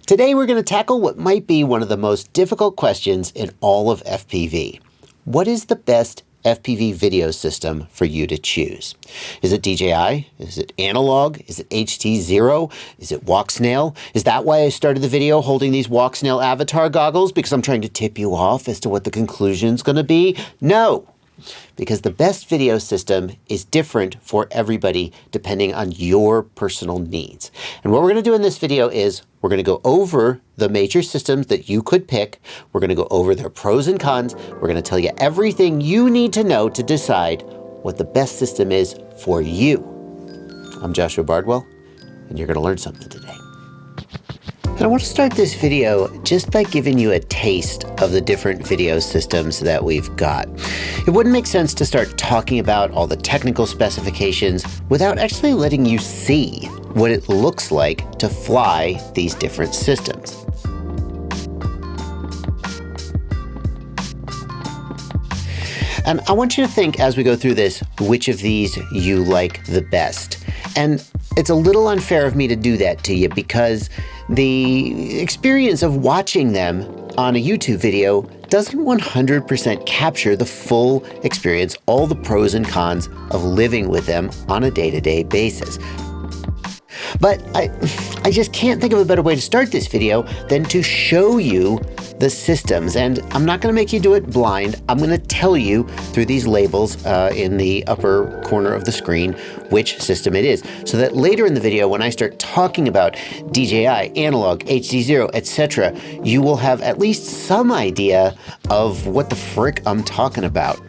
Today we're going to tackle what might be one of the most difficult questions in all of FPV. What is the best FPV video system for you to choose? Is it DJI? Is it analog? Is it HDZero? Is it Walksnail? Is that why I started the video holding these Walksnail avatar goggles? Because I'm trying to tip you off as to what the conclusion is going to be? No! Because the best video system is different for everybody depending on your personal needs. And what we're going to do in this video is we're going to go over the major systems that you could pick. We're going to go over their pros and cons. We're going to tell you everything you need to know to decide what the best system is for you. I'm Joshua Bardwell, and you're going to learn something today. And I want to start this video just by giving you a taste of the different video systems that we've got. It wouldn't make sense to start talking about all the technical specifications without actually letting you see what it looks like to fly these different systems. And I want you to think as we go through this, which of these you like the best. And it's a little unfair of me to do that to you because the experience of watching them on a YouTube video doesn't 100% capture the full experience, all the pros and cons of living with them on a day-to-day basis. But I just can't think of a better way to start this video than to show you the systems. And I'm not going to make you do it blind. I'm going to tell you through these labels in the upper corner of the screen which system it is. So that later in the video, when I start talking about DJI, analog, HDZero, etc., you will have at least some idea of what the frick I'm talking about.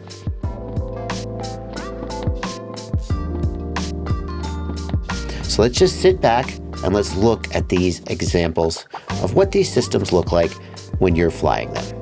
So let's just sit back and let's look at these examples of what these systems look like when you're flying them.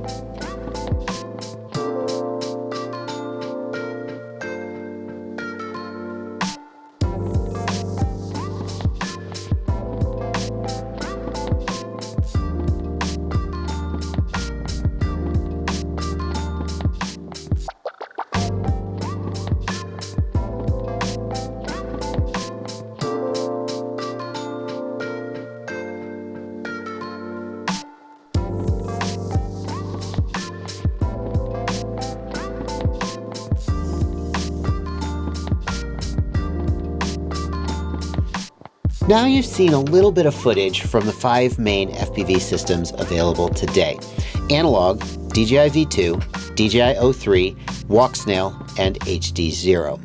Now you've seen a little bit of footage from the 5 main FPV systems available today: analog, DJI V2, DJI O3, Walksnail, and HDZero.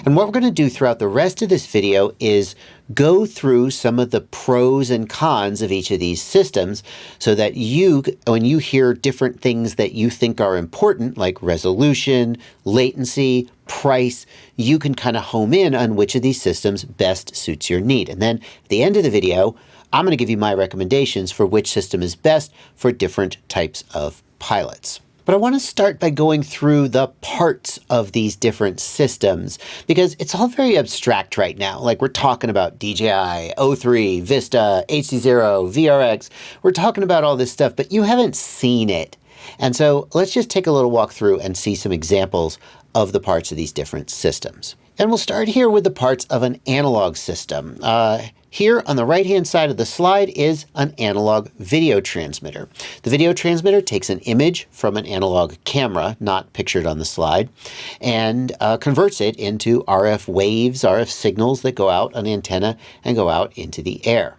And what we're going to do throughout the rest of this video is go through some of the pros and cons of each of these systems so that you, when you hear different things that you think are important, like resolution, latency, price, you can kind of home in on which of these systems best suits your need. And then at the end of the video, I'm going to give you my recommendations for which system is best for different types of pilots. But I want to start by going through the parts of these different systems because it's all very abstract right now. Like we're talking about DJI, O3, Vista, HDZero, VRX. We're talking about all this stuff, but you haven't seen it. And so let's just take a little walk through and see some examples of the parts of these different systems. And we'll start here with the parts of an analog system. Here on the right-hand side of the slide is an analog video transmitter. The video transmitter takes an image from an analog camera, not pictured on the slide, and converts it into RF waves, RF signals that go out on the antenna and go out into the air.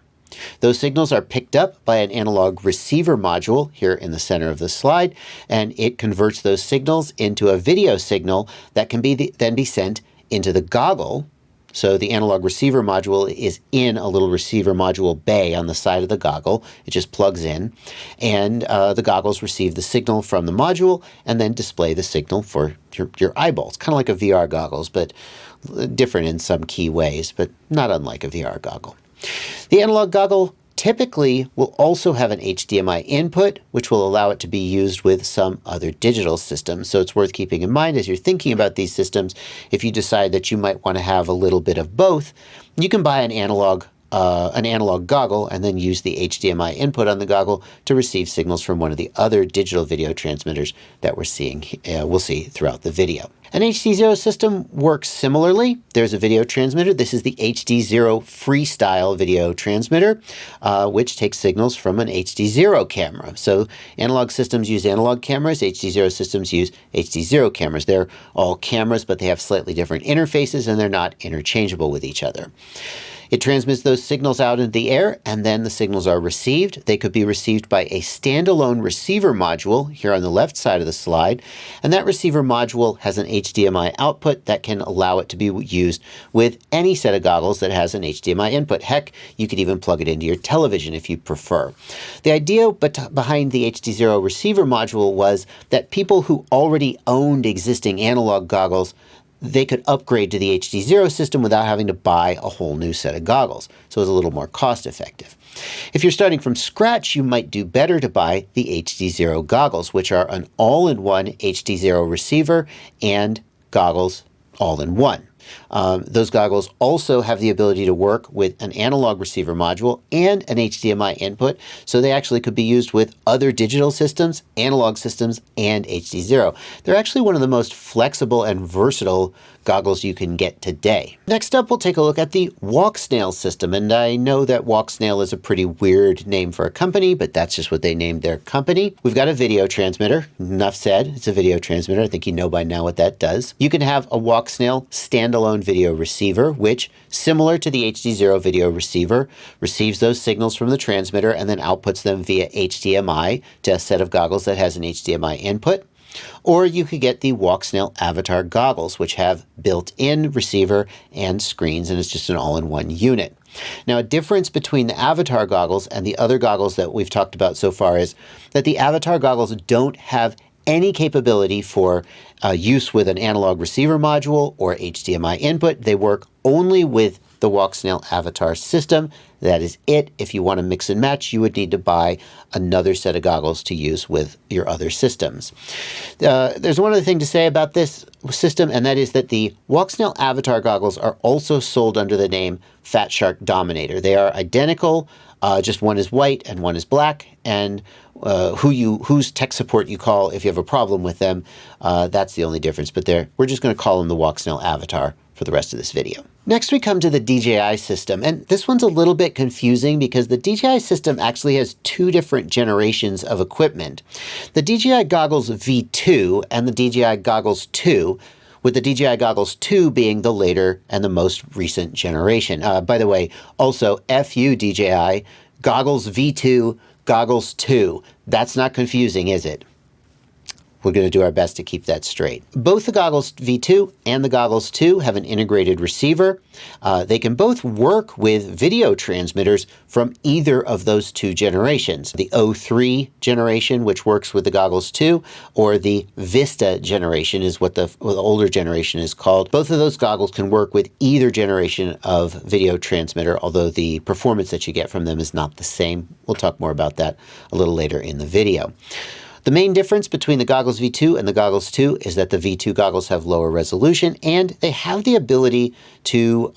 Those signals are picked up by an analog receiver module here in the center of the slide, and it converts those signals into a video signal that can then be sent into the goggle. So the analog receiver module is in a little receiver module bay on the side of the goggle. It just plugs in, and the goggles receive the signal from the module and then display the signal for your eyeballs. Kind of like a VR goggles, but different in some key ways, but not unlike a VR goggle. The analog goggle typically will also have an HDMI input, which will allow it to be used with some other digital systems. So it's worth keeping in mind as you're thinking about these systems, if you decide that you might want to have a little bit of both, you can buy an analog goggle and then use the HDMI input on the goggle to receive signals from one of the other digital video transmitters that we'll see throughout the video. An HDZero system works similarly. There's a video transmitter. This is the HDZero freestyle video transmitter, which takes signals from an HDZero camera. So analog systems use analog cameras. HDZero systems use HDZero cameras. They're all cameras, but they have slightly different interfaces, and they're not interchangeable with each other. It transmits those signals out into the air, and then the signals are received. They could be received by a standalone receiver module here on the left side of the slide, and that receiver module has an HDMI output that can allow it to be used with any set of goggles that has an HDMI input. Heck, you could even plug it into your television if you prefer. The idea behind the HDZero receiver module was that people who already owned existing analog goggles, they could upgrade to the HDZero system without having to buy a whole new set of goggles. So it was a little more cost effective. If you're starting from scratch, you might do better to buy the HDZero goggles, which are an all-in-one HDZero receiver and goggles all-in-one. Those goggles also have the ability to work with an analog receiver module and an HDMI input, so they actually could be used with other digital systems, analog systems, and HDZero. They're actually one of the most flexible and versatile goggles you can get today. Next up, we'll take a look at the Walksnail system, and I know that Walksnail is a pretty weird name for a company, but that's just what they named their company. We've got a video transmitter. Enough said, it's a video transmitter. I think you know by now what that does. You can have a Walksnail standalone video receiver, which, similar to the HDZero video receiver, receives those signals from the transmitter and then outputs them via HDMI to a set of goggles that has an HDMI input. Or you could get the Walksnail Avatar goggles, which have built-in receiver and screens, and it's just an all-in-one unit. Now, a difference between the Avatar goggles and the other goggles that we've talked about so far is that the Avatar goggles don't have any capability for use with an analog receiver module or HDMI input. They work only with the Walksnail Avatar system. That is it. If you want to mix and match, you would need to buy another set of goggles to use with your other systems. There's one other thing to say about this system, and that is that the Walksnail Avatar goggles are also sold under the name Fat Shark Dominator. They are identical, just one is white and one is black, and whose tech support you call if you have a problem with them, that's the only difference. But we're just going to call them the Walksnail Avatar for the rest of this video. Next, we come to the DJI system, and this one's a little bit confusing because the DJI system actually has two different generations of equipment. The DJI Goggles V2 and the DJI Goggles 2, with the DJI Goggles 2 being the later and the most recent generation. By the way, also, FU DJI, Goggles V2, Goggles 2. That's not confusing, is it? We're going to do our best to keep that straight. Both the Goggles V2 and the Goggles 2 have an integrated receiver. They can both work with video transmitters from either of those two generations. The O3 generation, which works with the Goggles 2, or the Vista generation is what the older generation is called. Both of those goggles can work with either generation of video transmitter, although the performance that you get from them is not the same. We'll talk more about that a little later in the video. The main difference between the Goggles V2 and the Goggles 2 is that the V2 goggles have lower resolution and they have the ability to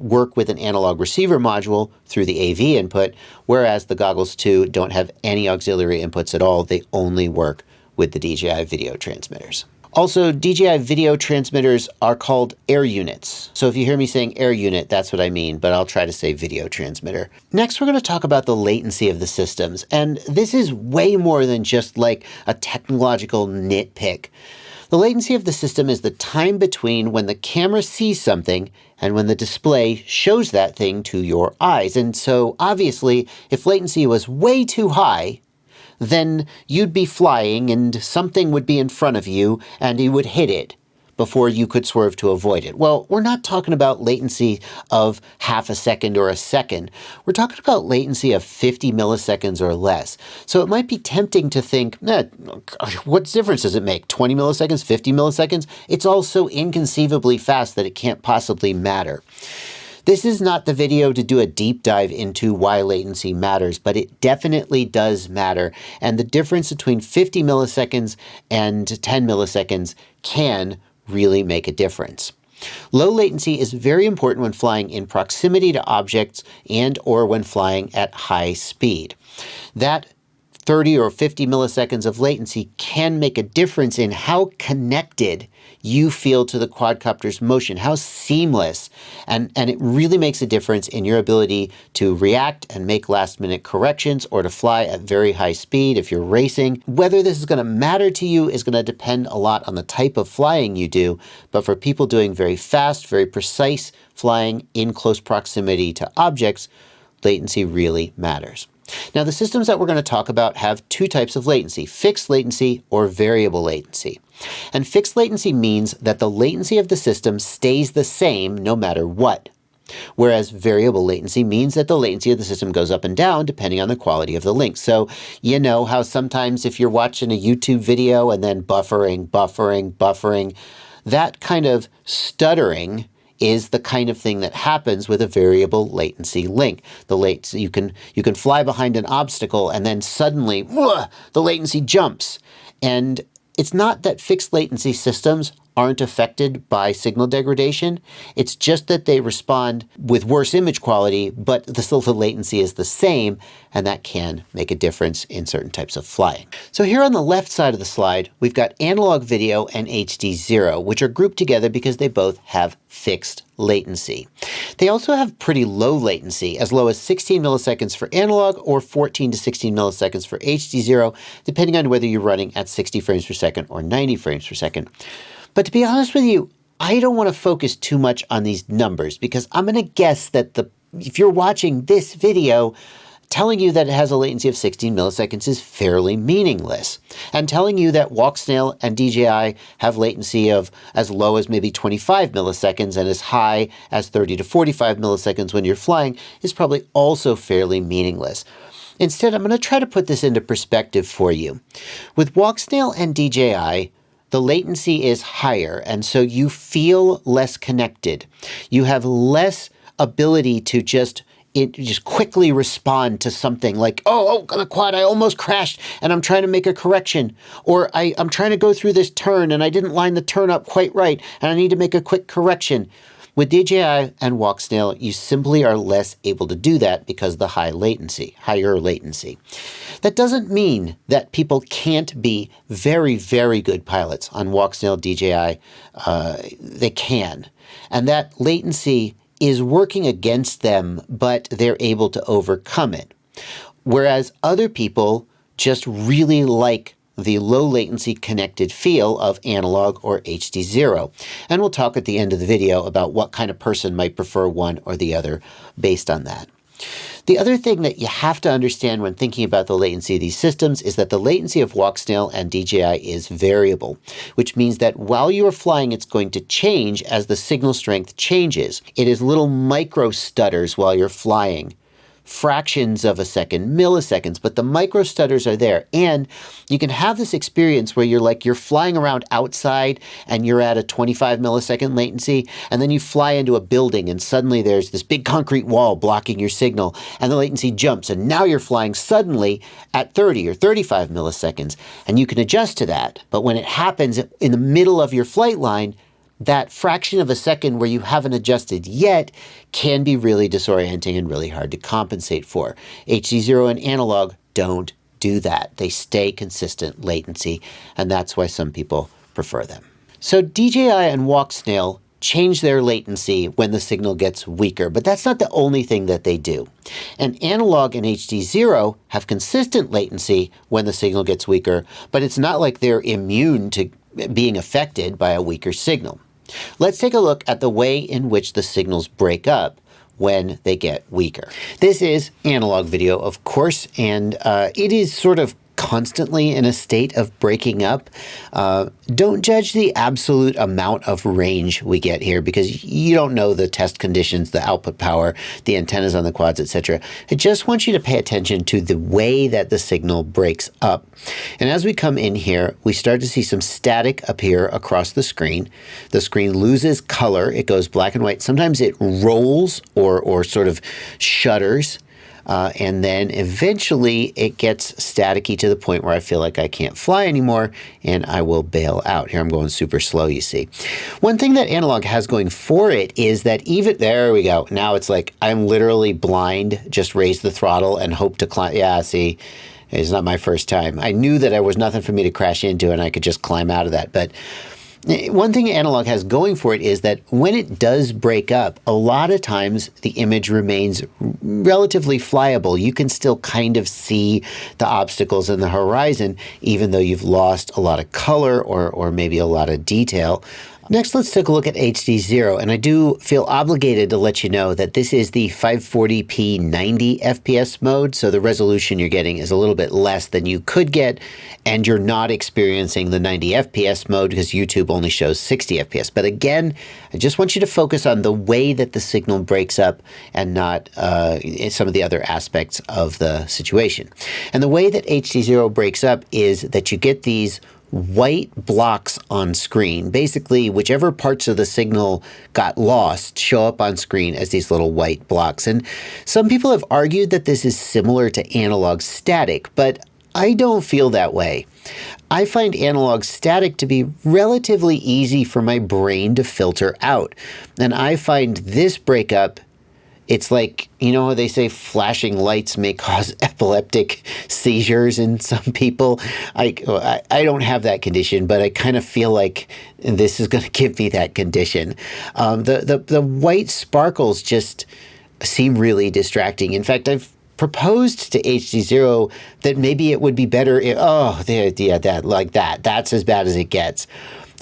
work with an analog receiver module through the AV input, whereas the Goggles 2 don't have any auxiliary inputs at all. They only work with the DJI video transmitters. Also, DJI video transmitters are called air units. So if you hear me saying air unit, that's what I mean, but I'll try to say video transmitter. Next, we're going to talk about the latency of the systems. And this is way more than just like a technological nitpick. The latency of the system is the time between when the camera sees something and when the display shows that thing to your eyes. And so obviously, if latency was way too high, then you'd be flying and something would be in front of you and you would hit it before you could swerve to avoid it. Well, we're not talking about latency of half a second or a second. We're talking about latency of 50 milliseconds or less. So it might be tempting to think, what difference does it make? 20 milliseconds, 50 milliseconds? It's all so inconceivably fast that it can't possibly matter. This is not the video to do a deep dive into why latency matters, but it definitely does matter. And the difference between 50 milliseconds and 10 milliseconds can really make a difference. Low latency is very important when flying in proximity to objects and or when flying at high speed. That 30 or 50 milliseconds of latency can make a difference in how connected you feel to the quadcopter's motion, how seamless. And it really makes a difference in your ability to react and make last-minute corrections or to fly at very high speed if you're racing. Whether this is going to matter to you is going to depend a lot on the type of flying you do, but for people doing very fast, very precise flying in close proximity to objects, latency really matters. Now, the systems that we're going to talk about have two types of latency, fixed latency or variable latency. And fixed latency means that the latency of the system stays the same no matter what. Whereas variable latency means that the latency of the system goes up and down depending on the quality of the link. So you know how sometimes if you're watching a YouTube video and then buffering, that kind of stuttering is the kind of thing that happens with a variable latency link. You can fly behind an obstacle and then suddenly the latency jumps. And it's not that fixed latency systems aren't affected by signal degradation. It's just that they respond with worse image quality, but still the latency is the same, and that can make a difference in certain types of flying. So here on the left side of the slide, we've got analog video and HDZero, which are grouped together because they both have fixed latency. They also have pretty low latency, as low as 16 milliseconds for analog or 14 to 16 milliseconds for HDZero, depending on whether you're running at 60 frames per second or 90 frames per second. But to be honest with you, I don't want to focus too much on these numbers because I'm going to guess that if you're watching this video, telling you that it has a latency of 16 milliseconds is fairly meaningless. And telling you that Walksnail and DJI have latency of as low as maybe 25 milliseconds and as high as 30 to 45 milliseconds when you're flying is probably also fairly meaningless. Instead, I'm going to try to put this into perspective for you. With Walksnail and DJI, the latency is higher, and so you feel less connected. You have less ability to just quickly respond to something like, oh, on a quad, I almost crashed and I'm trying to make a correction. Or I'm trying to go through this turn and I didn't line the turn up quite right and I need to make a quick correction. With DJI and Walksnail, you simply are less able to do that because of the higher latency. That doesn't mean that people can't be very, very good pilots on Walksnail, DJI. They can. And that latency is working against them, but they're able to overcome it. Whereas other people just really like the low latency connected feel of analog or HDZero. And we'll talk at the end of the video about what kind of person might prefer one or the other based on that. The other thing that you have to understand when thinking about the latency of these systems is that the latency of Walksnail and DJI is variable, which means that while you are flying, it's going to change as the signal strength changes. It is little micro stutters while you're flying. Fractions of a second, milliseconds, but the micro stutters are there. And you can have this experience where you're flying around outside and you're at a 25 millisecond latency, and then you fly into a building and suddenly there's this big concrete wall blocking your signal and the latency jumps and now you're flying suddenly at 30 or 35 milliseconds and you can adjust to that. But when it happens in the middle of your flight line, that fraction of a second where you haven't adjusted yet can be really disorienting and really hard to compensate for. HDZero and analog don't do that. They stay consistent latency, and that's why some people prefer them. So DJI and Walksnail change their latency when the signal gets weaker, but that's not the only thing that they do. And analog and HDZero have consistent latency when the signal gets weaker, but it's not like they're immune to being affected by a weaker signal. Let's take a look at the way in which the signals break up when they get weaker. This is analog video, of course, and it is sort of constantly in a state of breaking up. Don't judge the absolute amount of range we get here because you don't know the test conditions, the output power, the antennas on the quads, etc. I just want you to pay attention to the way that the signal breaks up. And as we come in here, we start to see some static appear across the screen. The screen loses color. It goes black and white. Sometimes it rolls or sort of shudders. And then eventually it gets staticky to the point where I feel like I can't fly anymore and I will bail out. Here I'm going super slow, you see. One thing that analog has going for it is that there we go. Now it's like I'm literally blind, just raise the throttle and hope to climb. Yeah, see, It's not my first time. I knew that there was nothing for me to crash into and I could just climb out of that. But one thing analog has going for it is that when it does break up, a lot of times the image remains relatively flyable. You can still kind of see the obstacles in the horizon, even though you've lost a lot of color or maybe a lot of detail. Next, let's take a look at HDZero, and I do feel obligated to let you know that this is the 540p 90 FPS mode, so the resolution you're getting is a little bit less than you could get, and you're not experiencing the 90 FPS mode because YouTube only shows 60 FPS. But again, I just want you to focus on the way that the signal breaks up and not some of the other aspects of the situation. And the way that HDZero breaks up is that you get these white blocks on screen. Basically, whichever parts of the signal got lost show up on screen as these little white blocks. And some people have argued that this is similar to analog static, but I don't feel that way. I find analog static to be relatively easy for my brain to filter out. And I find this breakup, it's like, you know how they say flashing lights may cause epileptic seizures in some people? I don't have that condition, but I kind of feel like this is going to give me that condition. The white sparkles just seem really distracting. In fact, I've proposed to HDZero that maybe it would be better if, that's as bad as it gets.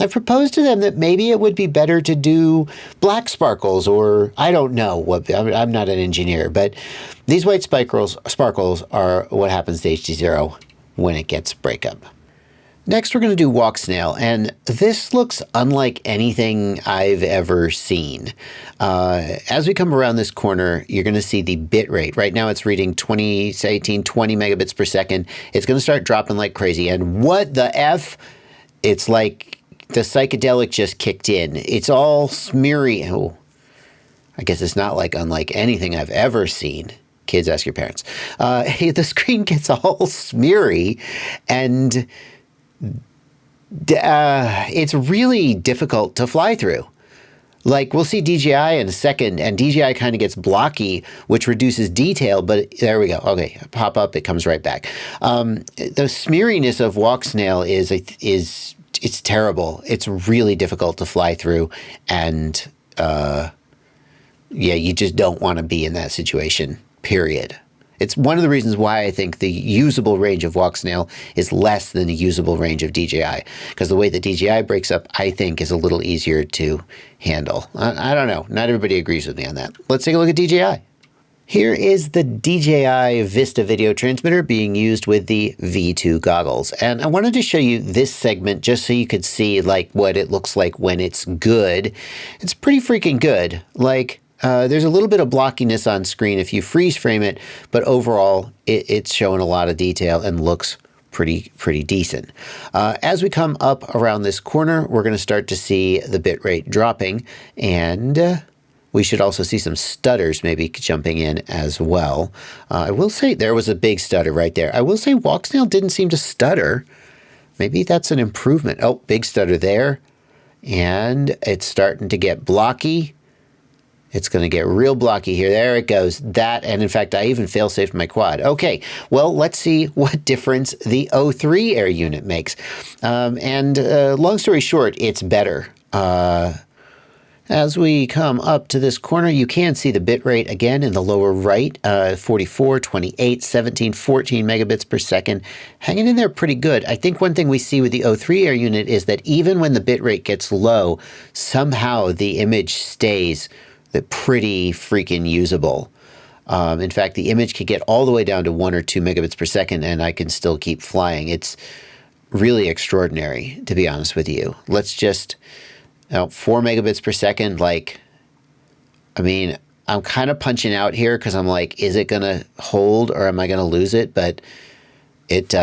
I proposed to them that maybe it would be better to do black sparkles, or I don't know what. I'm not an engineer, but these white sparkles are what happens to HDZero when it gets breakup. Next, we're going to do Walksnail, and this looks unlike anything I've ever seen. As we come around this corner, you're going to see the bit rate. Right now, it's reading 20 megabits per second. It's going to start dropping like crazy, and what the F? It's like the psychedelic just kicked in. It's all smeary. Oh, I guess it's not like unlike anything I've ever seen. Kids, ask your parents. The screen gets all smeary, and it's really difficult to fly through. Like, we'll see DJI in a second, and DJI kind of gets blocky, which reduces detail, but there we go. Okay, pop up, it comes right back. The smeariness of Walksnail is it's terrible. It's really difficult to fly through, and you just don't want to be in that situation, period. It's one of the reasons why I think the usable range of Walksnail is less than the usable range of DJI, because the way that DJI breaks up, I think, is a little easier to handle. I don't know. Not everybody agrees with me on that. Let's take a look at DJI. Here is the DJI Vista video transmitter being used with the V2 goggles. And I wanted to show you this segment just so you could see like what it looks like when it's good. It's pretty freaking good. Like, there's a little bit of blockiness on screen if you freeze frame it, but overall it's showing a lot of detail and looks pretty decent. As we come up around this corner, we're going to start to see the bitrate dropping, and we should also see some stutters maybe jumping in as well. I will say there was a big stutter right there. I will say Walksnail didn't seem to stutter. Maybe that's an improvement. Oh, big stutter there. And it's starting to get blocky. It's going to get real blocky here. There it goes. That, and in fact, I even fail-safed my quad. Okay, well, let's see what difference the O3 air unit makes. Long story short, it's better. As we come up to this corner, you can see the bit rate again in the lower right, 44, 28, 17, 14 megabits per second. Hanging in there pretty good. I think one thing we see with the O3 air unit is that even when the bit rate gets low, somehow the image stays pretty freaking usable. In fact, the image can get all the way down to 1 or 2 megabits per second, and I can still keep flying. It's really extraordinary, to be honest with you. Let's just... Now, 4 megabits per second, like, I mean, I'm kind of punching out here because I'm like, is it going to hold or am I going to lose it? But it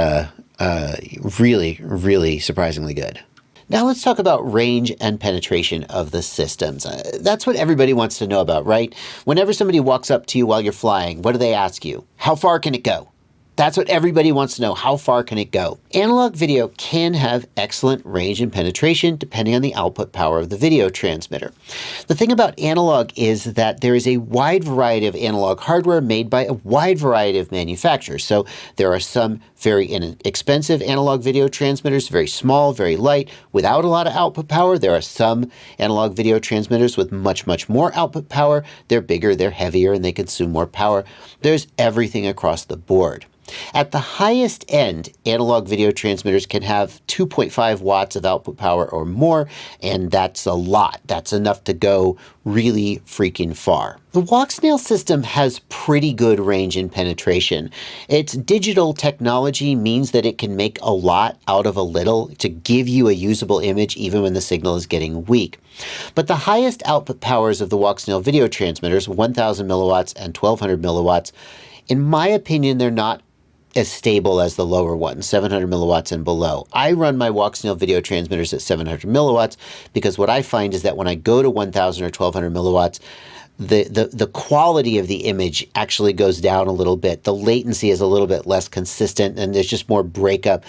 really surprisingly good. Now let's talk about range and penetration of the systems. That's what everybody wants to know about, right? Whenever somebody walks up to you while you're flying, what do they ask you? How far can it go? That's what everybody wants to know. How far can it go? Analog video can have excellent range and penetration depending on the output power of the video transmitter. The thing about analog is that there is a wide variety of analog hardware made by a wide variety of manufacturers. So there are some very inexpensive analog video transmitters, very small, very light, without a lot of output power. There are some analog video transmitters with much, much more output power. They're bigger, they're heavier, and they consume more power. There's everything across the board. At the highest end, analog video transmitters can have 2.5 watts of output power or more, and that's a lot. That's enough to go really freaking far. The Walksnail system has pretty good range and penetration. Its digital technology means that it can make a lot out of a little to give you a usable image even when the signal is getting weak. But the highest output powers of the Walksnail video transmitters, 1000 milliwatts and 1200 milliwatts, in my opinion, they're not as stable as the lower ones, 700 milliwatts and below. I run my Walksnail video transmitters at 700 milliwatts because what I find is that when I go to 1000 or 1200 milliwatts, the quality of the image actually goes down a little bit. The latency is a little bit less consistent and there's just more breakup.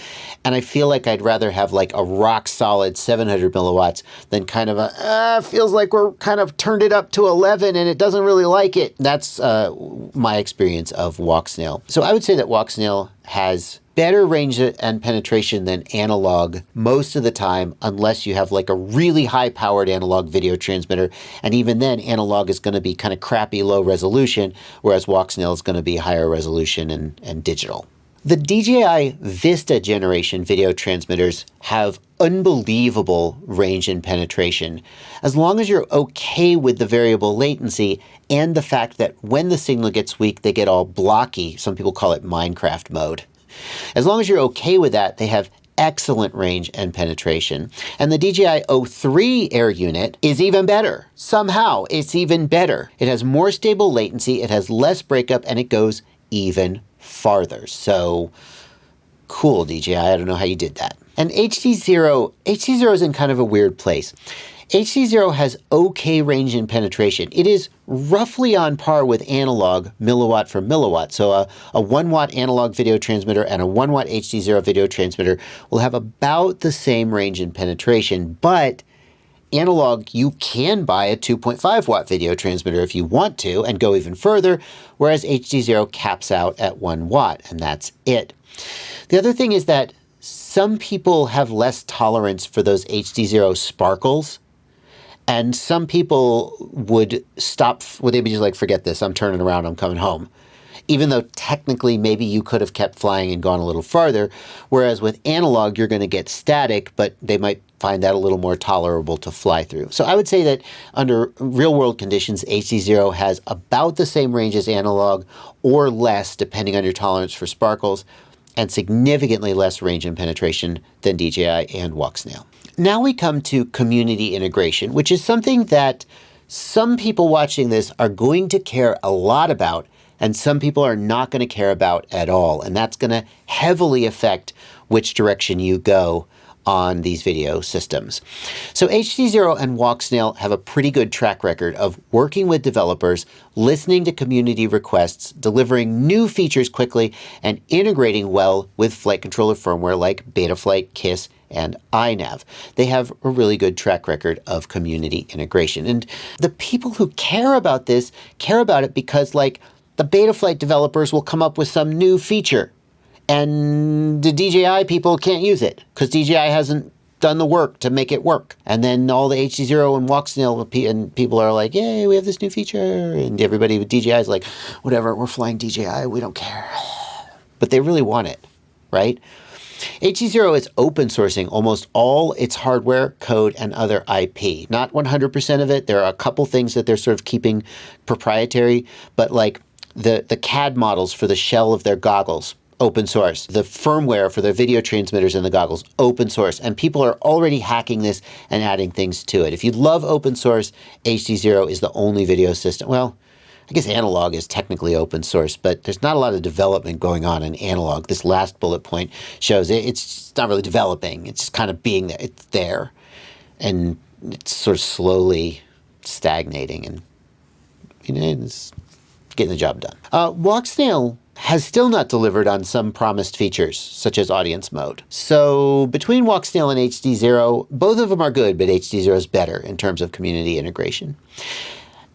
And I feel like I'd rather have like a rock solid 700 milliwatts than kind of a, feels like we're kind of turned it up to 11 and it doesn't really like it. That's my experience of Walksnail. So I would say that Walksnail has better range and penetration than analog most of the time, unless you have like a really high powered analog video transmitter. And even then, analog is going to be kind of crappy low resolution, whereas Walksnail is going to be higher resolution and digital. The DJI Vista generation video transmitters have unbelievable range and penetration, as long as you're okay with the variable latency and the fact that when the signal gets weak, they get all blocky. Some people call it Minecraft mode. As long as you're okay with that, they have excellent range and penetration. And the DJI O3 air unit is even better. Somehow, it's even better. It has more stable latency, it has less breakup, and it goes even farther. So, cool, DJI. I don't know how you did that. And HDZero is in kind of a weird place. HDZero has okay range and penetration. It is roughly on par with analog milliwatt for milliwatt. So a 1 watt analog video transmitter and a 1 watt HDZero video transmitter will have about the same range and penetration, but analog, you can buy a 2.5 watt video transmitter if you want to and go even further, whereas HDZero caps out at 1 watt, and that's it. The other thing is that some people have less tolerance for those HDZero sparkles. And some people would they'd be just like, forget this, I'm turning around, I'm coming home. Even though technically maybe you could have kept flying and gone a little farther. Whereas with analog, you're going to get static, but they might find that a little more tolerable to fly through. So I would say that under real world conditions, HDZero has about the same range as analog or less, depending on your tolerance for sparkles, and significantly less range and penetration than DJI and Walksnail. Now we come to community integration, which is something that some people watching this are going to care a lot about, and some people are not going to care about at all. And that's going to heavily affect which direction you go on these video systems. So HDZero and Walksnail have a pretty good track record of working with developers, listening to community requests, delivering new features quickly, and integrating well with flight controller firmware like Betaflight, KISS, and iNav. They have a really good track record of community integration. And the people who care about this care about it because, like, the Betaflight developers will come up with some new feature and the DJI people can't use it because DJI hasn't done the work to make it work. And then all the HDZero and Walksnail and people are like, yay, we have this new feature. And everybody with DJI is like, whatever, we're flying DJI, we don't care. But they really want it, right? HDZero is open sourcing almost all its hardware, code, and other IP. Not 100% of it. There are a couple things that they're sort of keeping proprietary, but like the CAD models for the shell of their goggles, open source. The firmware for their video transmitters and the goggles, open source. And people are already hacking this and adding things to it. If you love open source, HDZero is the only video system. Well, I guess analog is technically open source, but there's not a lot of development going on in analog. This last bullet point shows it's not really developing. It's kind of being there. It's there. And it's sort of slowly stagnating and, it's getting the job done. Walksnail has still not delivered on some promised features, such as audience mode. So between Walksnail and HDZero, both of them are good, but HDZero is better in terms of community integration.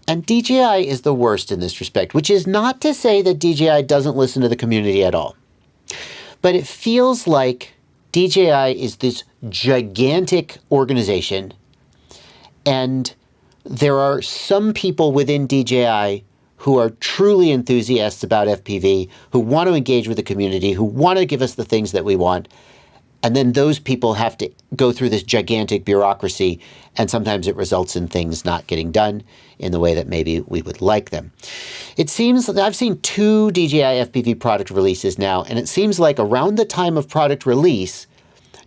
And DJI is the worst in this respect, which is not to say that DJI doesn't listen to the community at all. But it feels like DJI is this gigantic organization, and there are some people within DJI who are truly enthusiasts about FPV, who want to engage with the community, who want to give us the things that we want. And then those people have to go through this gigantic bureaucracy, and sometimes it results in things not getting done in the way that maybe we would like them. It seems, I've seen 2 DJI FPV product releases now, and it seems like around the time of product release,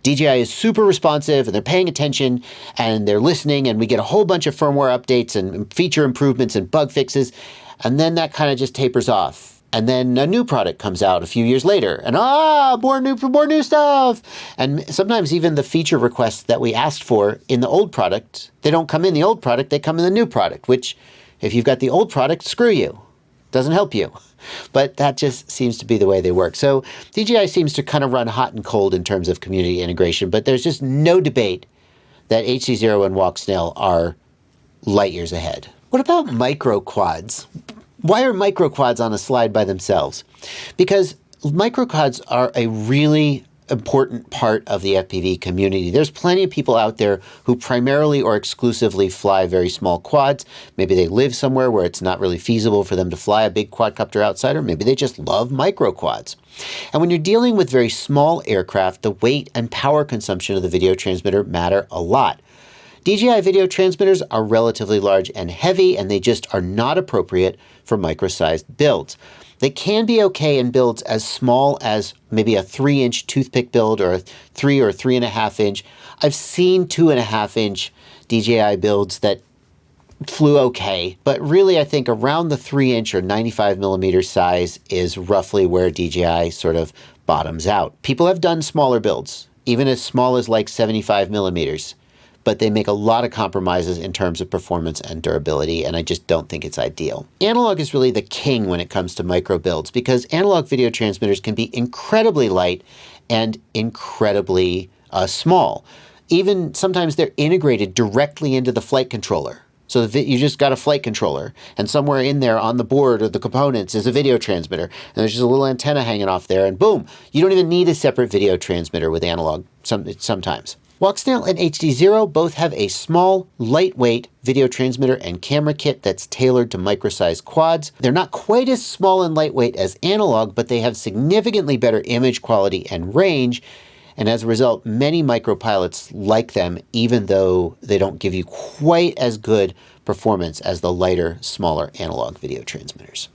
DJI is super responsive, and they're paying attention, and they're listening, and we get a whole bunch of firmware updates and feature improvements and bug fixes, and then that kind of just tapers off. And then a new product comes out a few years later, and more new stuff. And sometimes even the feature requests that we asked for in the old product, they don't come in the old product, they come in the new product, which if you've got the old product, screw you. Doesn't help you. But that just seems to be the way they work. So DJI seems to kind of run hot and cold in terms of community integration, but there's just no debate that HDZero and Walksnail are light years ahead. What about micro quads? Why are micro quads on a slide by themselves? Because micro quads are a really important part of the FPV community. There's plenty of people out there who primarily or exclusively fly very small quads. Maybe they live somewhere where it's not really feasible for them to fly a big quadcopter outside, or maybe they just love micro quads. And when you're dealing with very small aircraft, the weight and power consumption of the video transmitter matter a lot. DJI video transmitters are relatively large and heavy, and they just are not appropriate for micro-sized builds. They can be okay in builds as small as maybe a 3-inch toothpick build or a 3 or 3.5 inch. I've seen 2.5 inch DJI builds that flew okay, but really I think around the 3-inch or 95 millimeter size is roughly where DJI sort of bottoms out. People have done smaller builds, even as small as like 75 millimeters. But they make a lot of compromises in terms of performance and durability, and I just don't think it's ideal. Analog is really the king when it comes to micro builds, because analog video transmitters can be incredibly light and incredibly small. Even sometimes they're integrated directly into the flight controller. So you just got a flight controller, and somewhere in there on the board or the components is a video transmitter, and there's just a little antenna hanging off there, and boom, you don't even need a separate video transmitter with analog sometimes. Walksnail and HDZero both have a small, lightweight video transmitter and camera kit that's tailored to micro-sized quads. They're not quite as small and lightweight as analog, but they have significantly better image quality and range, and as a result, many micropilots like them, even though they don't give you quite as good performance as the lighter, smaller analog video transmitters.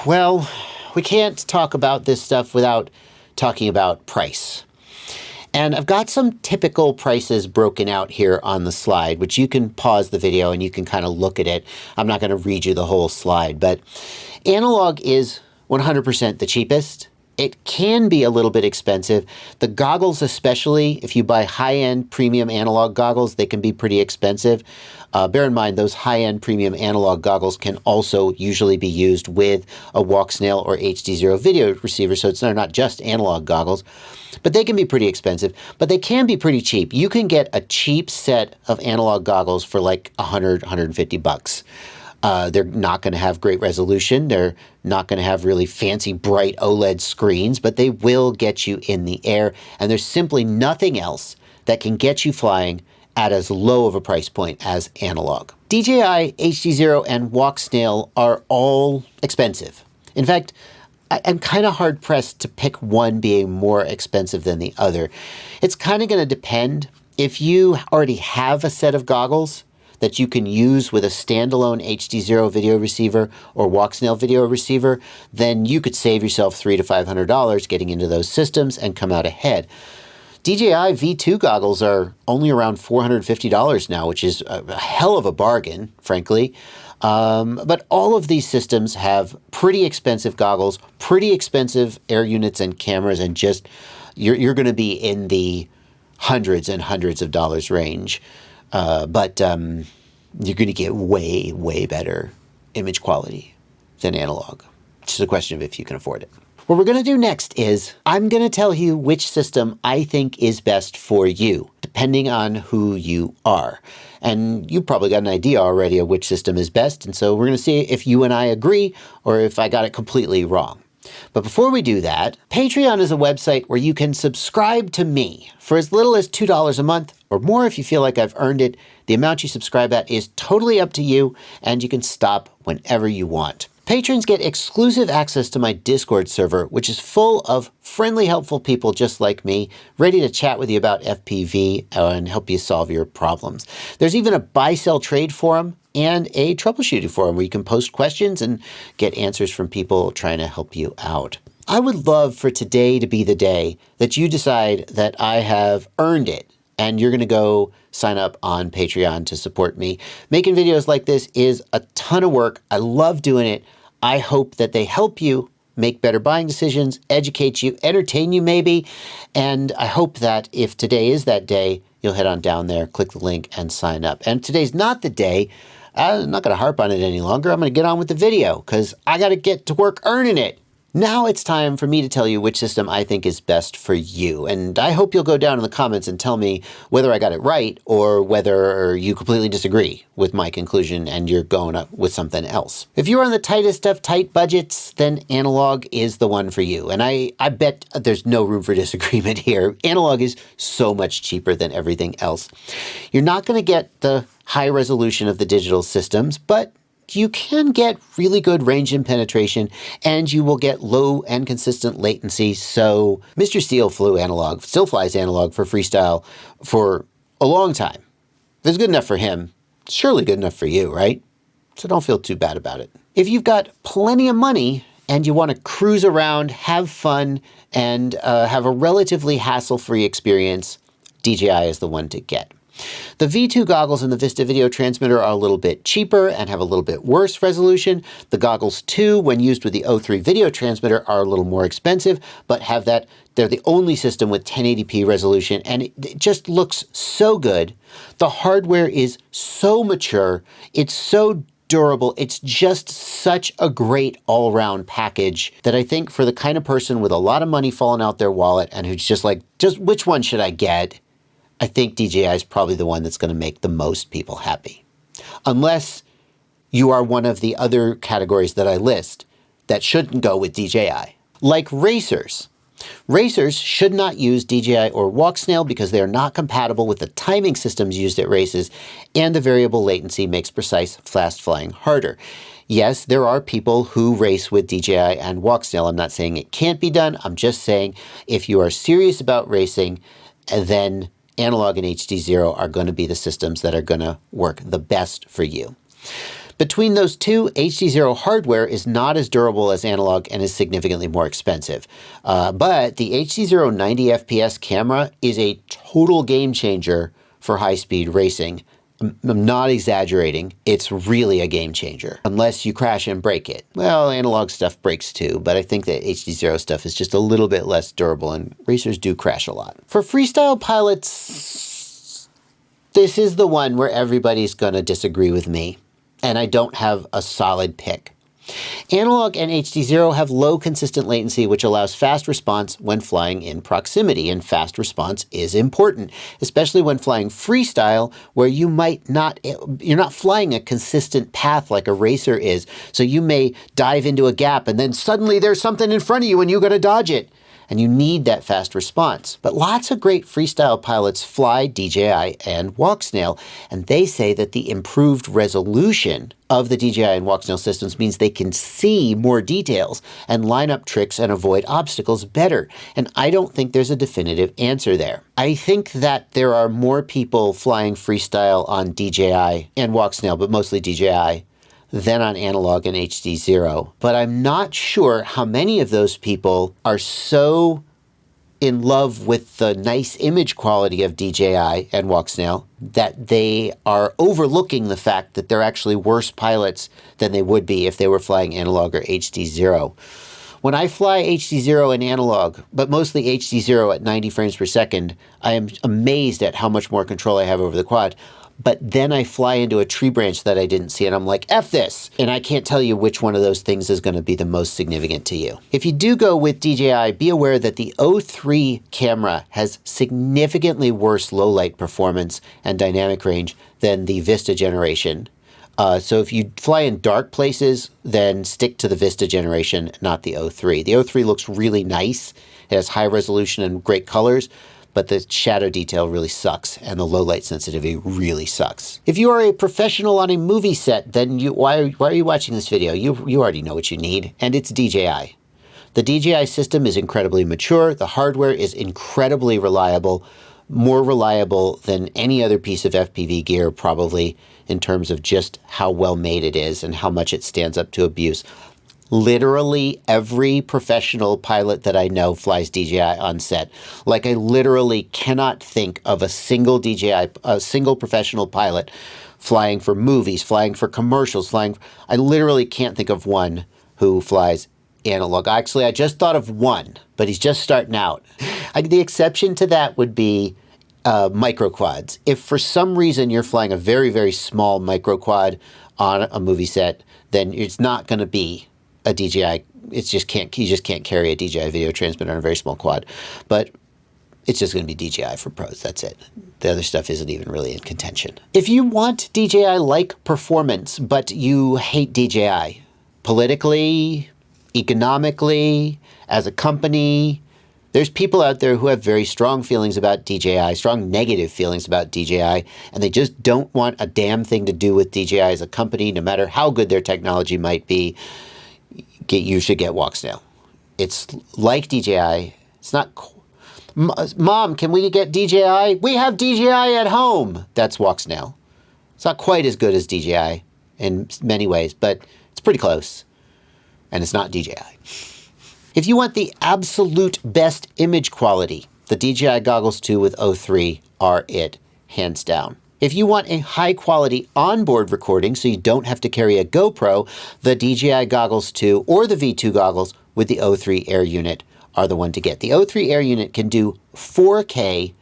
Well, we can't talk about this stuff without talking about price. And I've got some typical prices broken out here on the slide, which you can pause the video and you can kind of look at it. I'm not going to read you the whole slide, but analog is 100% the cheapest. It can be a little bit expensive. The goggles, especially if you buy high-end premium analog goggles, they can be pretty expensive. Bear in mind, those high-end premium analog goggles can also usually be used with a Walksnail or HDZero video receiver, so they're not just analog goggles. But they can be pretty expensive, but they can be pretty cheap. You can get a cheap set of analog goggles for like $100, $150. They're not going to have great resolution. They're not going to have really fancy, bright OLED screens, but they will get you in the air. And there's simply nothing else that can get you flying at as low of a price point as analog. DJI, HDZero, and Walksnail are all expensive. In fact, I'm kind of hard-pressed to pick one being more expensive than the other. It's kind of going to depend. If you already have a set of goggles that you can use with a standalone HDZero video receiver or Walksnail video receiver, then you could save yourself $300 to $500 getting into those systems and come out ahead. DJI V2 goggles are only around $450 now, which is a hell of a bargain, frankly. But all of these systems have pretty expensive goggles, pretty expensive air units and cameras, and just you're going to be in the hundreds and hundreds of dollars range. But you're going to get way, way better image quality than analog. It's just a question of if you can afford it. What we're going to do next is I'm going to tell you which system I think is best for you, depending on who you are. And you've probably got an idea already of which system is best, and so we're going to see if you and I agree or if I got it completely wrong. But before we do that, Patreon is a website where you can subscribe to me for as little as $2 a month or more if you feel like I've earned it. The amount you subscribe at is totally up to you, and you can stop whenever you want. Patrons get exclusive access to my Discord server, which is full of friendly, helpful people just like me, ready to chat with you about FPV and help you solve your problems. There's even a buy-sell trade forum and a troubleshooting forum where you can post questions and get answers from people trying to help you out. I would love for today to be the day that you decide that I have earned it and you're going to go sign up on Patreon to support me. Making videos like this is a ton of work. I love doing it. I hope that they help you make better buying decisions, educate you, entertain you maybe. And I hope that if today is that day, you'll head on down there, click the link and sign up. And if today's not the day, I'm not going to harp on it any longer. I'm going to get on with the video because I got to get to work earning it. Now it's time for me to tell you which system I think is best for you. And I hope you'll go down in the comments and tell me whether I got it right or whether you completely disagree with my conclusion and you're going up with something else. If you're on the tightest of tight budgets, then analog is the one for you. And I bet there's no room for disagreement here. Analog is so much cheaper than everything else. You're not going to get the high resolution of the digital systems, but you can get really good range and penetration, and you will get low and consistent latency. So Mr. Steele still flies analog for freestyle for a long time. If it's good enough for him, it's surely good enough for you, right? So don't feel too bad about it. If you've got plenty of money and you want to cruise around, have fun, and have a relatively hassle-free experience, DJI is the one to get. The V2 goggles and the Vista video transmitter are a little bit cheaper and have a little bit worse resolution. The goggles 2, when used with the O3 video transmitter, are a little more expensive, but they're the only system with 1080p resolution, and it just looks so good. The hardware is so mature. It's so durable. It's just such a great all-around package that I think for the kind of person with a lot of money falling out their wallet and who's just like, which one should I get? I think DJI is probably the one that's going to make the most people happy. Unless you are one of the other categories that I list that shouldn't go with DJI. Like racers. Racers should not use DJI or Walksnail because they are not compatible with the timing systems used at races, and the variable latency makes precise fast flying harder. Yes, there are people who race with DJI and Walksnail. I'm not saying it can't be done. I'm just saying if you are serious about racing, then analog and HDZero are going to be the systems that are going to work the best for you. Between those two, HDZero hardware is not as durable as analog and is significantly more expensive. But the HDZero 90 FPS camera is a total game changer for high-speed racing. I'm not exaggerating. It's really a game changer, unless you crash and break it. Well, analog stuff breaks too, but I think that HDZero stuff is just a little bit less durable, and racers do crash a lot. For freestyle pilots, this is the one where everybody's going to disagree with me, and I don't have a solid pick. Analog and HDZero have low consistent latency, which allows fast response when flying in proximity, and fast response is important, especially when flying freestyle, where you're not flying a consistent path like a racer is. So you may dive into a gap and then suddenly there's something in front of you and you got to dodge it. And you need that fast response. But lots of great freestyle pilots fly DJI and Walksnail, and they say that the improved resolution of the DJI and Walksnail systems means they can see more details and line up tricks and avoid obstacles better. And I don't think there's a definitive answer there. I think that there are more people flying freestyle on DJI and Walksnail, but mostly DJI, than on analog and HDZero. But I'm not sure how many of those people are so in love with the nice image quality of DJI and Walksnail that they are overlooking the fact that they're actually worse pilots than they would be if they were flying analog or HDZero. When I fly HDZero in analog, but mostly HDZero at 90 frames per second, I am amazed at how much more control I have over the quad. but then I fly into a tree branch that I didn't see, and I'm like, F this. And I can't tell you which one of those things is going to be the most significant to you. If you do go with DJI, be aware that the O3 camera has significantly worse low light performance and dynamic range than the Vista generation. So if you fly in dark places, then stick to the Vista generation, not the O3. The O3 looks really nice. It has high resolution and great colors, but the shadow detail really sucks, and the low light sensitivity really sucks. If you are a professional on a movie set, then why are you watching this video? You already know what you need, and it's DJI. The DJI system is incredibly mature. The hardware is incredibly reliable, more reliable than any other piece of FPV gear, probably, in terms of just how well made it is and how much it stands up to abuse. Literally every professional pilot that I know flies DJI on set. Like, I literally cannot think of a single professional pilot flying for movies, flying for commercials, I literally can't think of one who flies analog. Actually, I just thought of one, but he's just starting out. The exception to that would be microquads. If for some reason you're flying a very, very small microquad on a movie set, then it's not going to be a DJI. You just can't carry a DJI video transmitter on a very small quad. But it's just going to be DJI for pros. That's it. The other stuff isn't even really in contention. If you want DJI-like performance, but you hate DJI politically, economically, as a company, there's people out there who have very strong feelings about DJI, strong negative feelings about DJI, and they just don't want a damn thing to do with DJI as a company, no matter how good their technology might be. You should get Walksnail. It's like DJI. It's not... Mom, can we get DJI? We have DJI at home. That's Walksnail. It's not quite as good as DJI in many ways, but it's pretty close. And it's not DJI. If you want the absolute best image quality, the DJI Goggles 2 with O3 are it, hands down. If you want a high-quality onboard recording so you don't have to carry a GoPro, the DJI Goggles 2 or the V2 goggles with the O3 Air unit are the one to get. The O3 Air unit can do 4K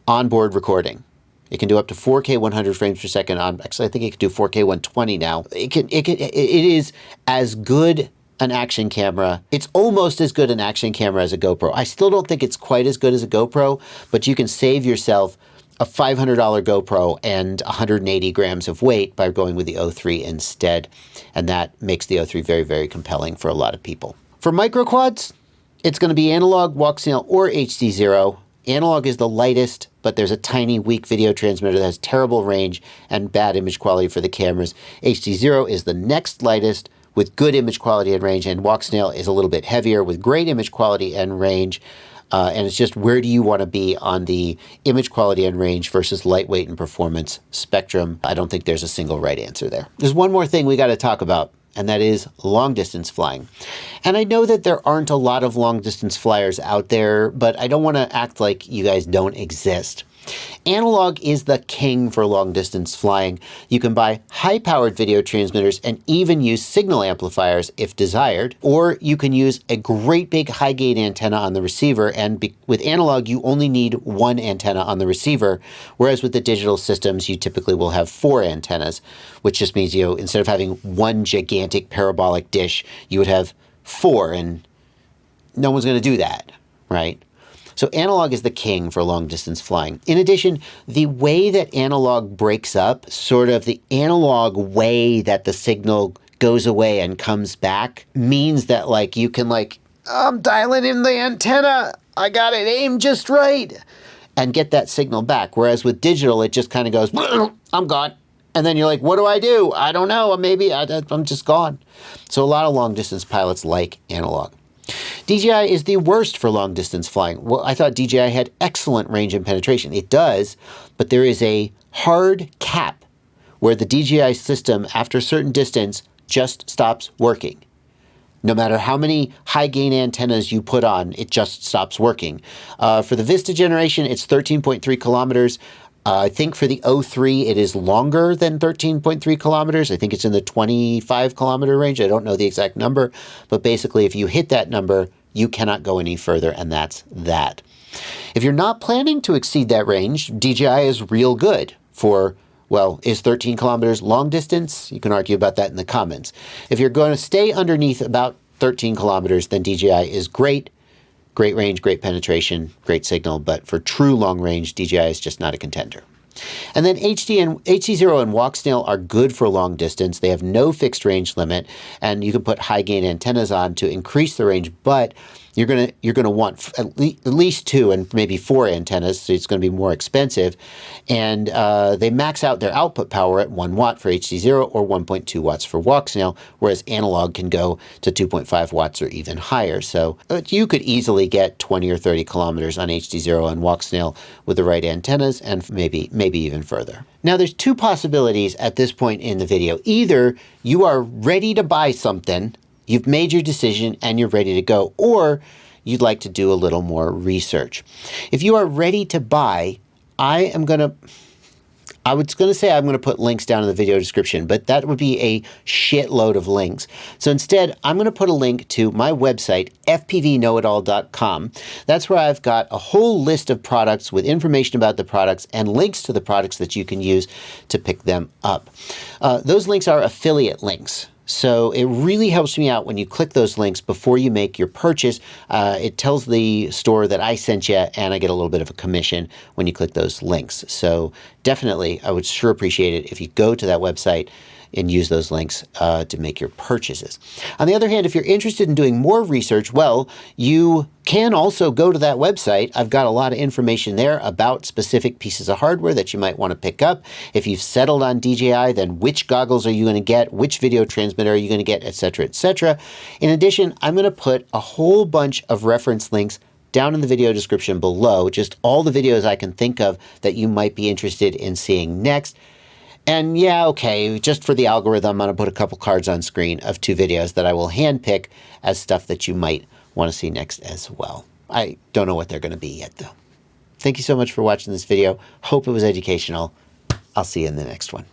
onboard recording. It can do up to 4K 100 frames per second. Actually, I think it can do 4K 120 now. It is as good an action camera. It's almost as good an action camera as a GoPro. I still don't think it's quite as good as a GoPro, but you can save yourself a $500 GoPro and 180 grams of weight by going with the O3 instead. And that makes the O3 very, very compelling for a lot of people. For microquads, it's going to be analog, Walksnail, or HDZero. Analog is the lightest, but there's a tiny, weak video transmitter that has terrible range and bad image quality for the cameras. HDZero is the next lightest with good image quality and range, and Walksnail is a little bit heavier with great image quality and range. And it's just, where do you want to be on the image quality and range versus lightweight and performance spectrum? I don't think there's a single right answer there. There's one more thing we got to talk about, and that is long distance flying. And I know that there aren't a lot of long distance flyers out there, but I don't want to act like you guys don't exist. Analog is the king for long distance flying. You can buy high-powered video transmitters and even use signal amplifiers if desired, or you can use a great big high-gain antenna on the receiver, and with analog you only need one antenna on the receiver, whereas with the digital systems you typically will have 4 antennas, which just means, instead of having one gigantic parabolic dish, you would have 4, and no one's going to do that, right? So analog is the king for long distance flying. In addition, the way that analog breaks up, sort of the analog way that the signal goes away and comes back, means that you can I'm dialing in the antenna, I got it aimed just right, and get that signal back. Whereas with digital, it just kind of goes, I'm gone. And then you're like, what do? I don't know, maybe I'm just gone. So a lot of long distance pilots like analog. DJI is the worst for long distance flying. Well, I thought DJI had excellent range and penetration. It does, but there is a hard cap where the DJI system, after a certain distance, just stops working. No matter how many high gain antennas you put on, it just stops working. For the Vista generation, it's 13.3 kilometers. I think for the O3, it is longer than 13.3 kilometers. I think it's in the 25 kilometer range. I don't know the exact number, but basically if you hit that number, you cannot go any further, and that's that. If you're not planning to exceed that range, DJI is real good for Well, is 13 kilometers long distance? You can argue about that in the comments. If you're going to stay underneath about 13 kilometers, then DJI is great. Great range, great penetration, great signal, but for true long range, DJI is just not a contender. And then HDZero and Walksnail are good for long distance. They have no fixed range limit, and you can put high gain antennas on to increase the range, but you're gonna want at least 2 and maybe 4 antennas, so it's going to be more expensive. And they max out their output power at 1 watt for HDZero or 1.2 watts for Walksnail, whereas analog can go to 2.5 watts or even higher. So you could easily get 20 or 30 kilometers on HDZero and Walksnail with the right antennas, and maybe even further. Now, there's 2 possibilities at this point in the video. Either you are ready to buy something, you've made your decision and you're ready to go, or you'd like to do a little more research. If you are ready to buy, I was going to say I'm going to put links down in the video description, but that would be a shitload of links. So instead, I'm going to put a link to my website, fpvknowitall.com. That's where I've got a whole list of products with information about the products and links to the products that you can use to pick them up. Those links are affiliate links. So it really helps me out when you click those links before you make your purchase. It tells the store that I sent you, and I get a little bit of a commission when you click those links. So definitely, I would sure appreciate it if you go to that website and use those links to make your purchases. On the other hand, if you're interested in doing more research, well, you can also go to that website. I've got a lot of information there about specific pieces of hardware that you might want to pick up. If you've settled on DJI, then which goggles are you going to get? Which video transmitter are you going to get? Etc., etc. In addition, I'm going to put a whole bunch of reference links down in the video description below, just all the videos I can think of that you might be interested in seeing next. And yeah, okay, just for the algorithm, I'm going to put a couple cards on screen of 2 videos that I will handpick as stuff that you might want to see next as well. I don't know what they're going to be yet, though. Thank you so much for watching this video. Hope it was educational. I'll see you in the next one.